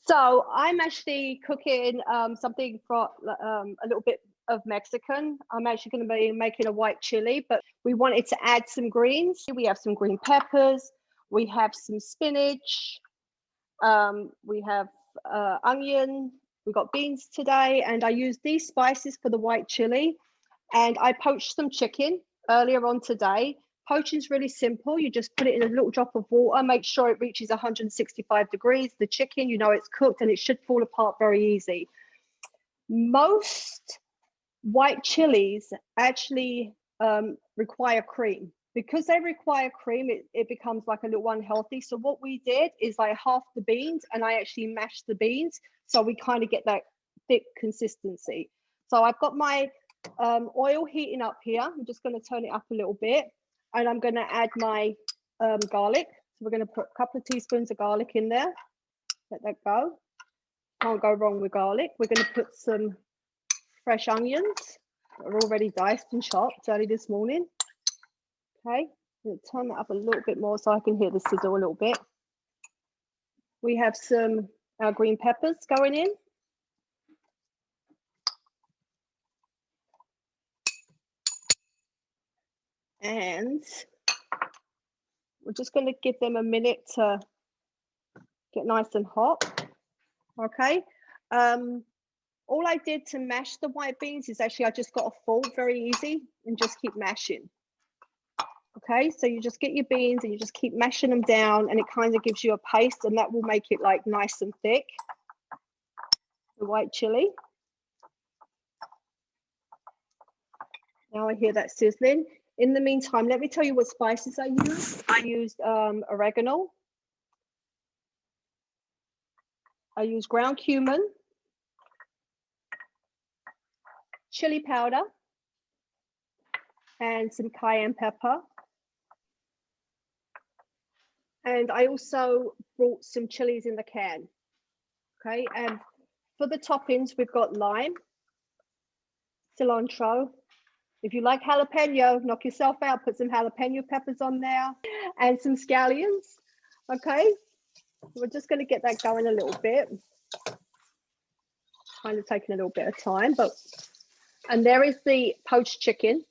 So I'm actually cooking something for a little bit of Mexican. I'm actually going to be making a white chili, but we wanted to add some greens. We have some green peppers. We have some spinach. We have onion. We got beans today, and I used these spices for the white chili. And I poached some chicken earlier on today. Poaching is really simple. You just put it in a little drop of water, make sure it reaches 165 degrees. The chicken, you know it's cooked, and it should fall apart very easy. Most white chilies actually require cream. Because they require cream, it becomes like a little unhealthy. So what we did is I halved the beans, and I actually mashed the beans, so we kind of get that thick consistency. So I've got my oil heating up here. I'm just going to turn it up a little bit, and I'm going to add my garlic. So we're going to put a couple of teaspoons of garlic in there. Let that go. Can't go wrong with garlic. We're going to put some fresh onions that are already diced and chopped early this morning. Okay, I'm going to turn that up a little bit more so I can hear the sizzle a little bit. We have some green peppers going in. And we're just going to give them a minute to get nice and hot. Okay. All I did to mash the white beans is actually I just got a fork, very easy, and just keep mashing. Okay, so you just get your beans and you just keep mashing them down, and it kind of gives you a paste, and that will make it like nice and thick. The white chili. Now I hear that sizzling. In the meantime, let me tell you what spices I used. I used oregano. I used ground cumin, chili powder, and some cayenne pepper. And I also brought some chilies in the can. Okay, and for the toppings, we've got lime, cilantro. If you like jalapeno, knock yourself out, put some jalapeno peppers on there, and some scallions. Okay, we're just going to get that going a little bit. Kind of taking a little bit of time, and there is the poached chicken.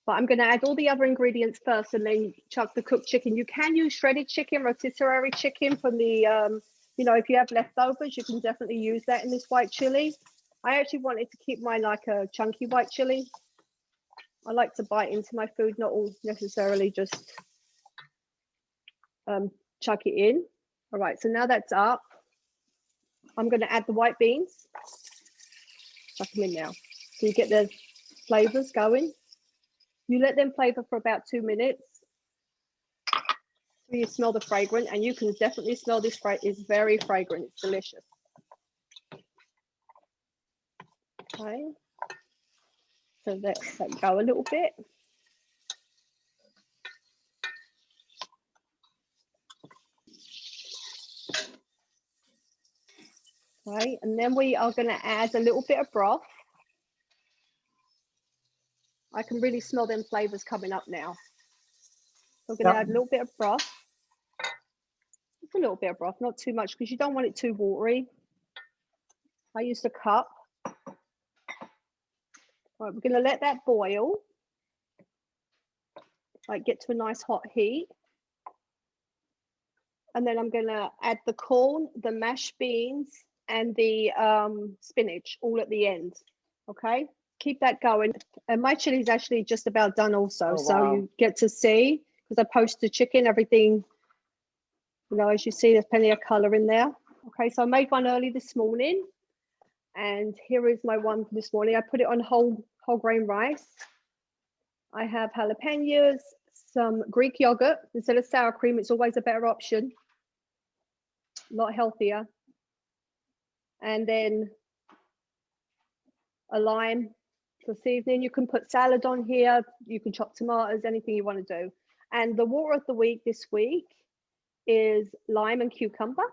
But I'm going to add all the other ingredients first and then chuck the cooked chicken. You can use shredded chicken, rotisserie chicken from the, you know, if you have leftovers, you can definitely use that in this white chili. I actually wanted to keep mine like a chunky white chili. I like to bite into my food, not all necessarily just chuck it in. All right, so now that's up. I'm going to add the white beans. Chuck them in now. So you get the flavors going. You let them flavor for about 2 minutes. So you smell the fragrance, and you can definitely smell this. It's very fragrant. It's delicious. Okay. So let's let go a little bit. Okay, and then we are going to add a little bit of broth. I can really smell them flavors coming up now. So we're going to add a little bit of broth. Just a little bit of broth, not too much, because you don't want it too watery. I used a cup. All right, we're going to let that boil. Like get to a nice hot heat. And then I'm going to add the corn, the mashed beans, and the spinach all at the end. Okay. Keep that going. And my chili is actually just about done also. Oh, wow. So you get to see, because I poached the chicken, everything, you know, as you see, there's plenty of color in there. Okay, so I made one early this morning, and here is my one for this morning. I put it on whole grain rice. I have jalapenos, some Greek yogurt. Instead of sour cream, it's always a better option. A lot healthier. And then a lime. This evening, you can put salad on here, you can chop tomatoes, anything you want to do. And the water of the week this week is lime and cucumber.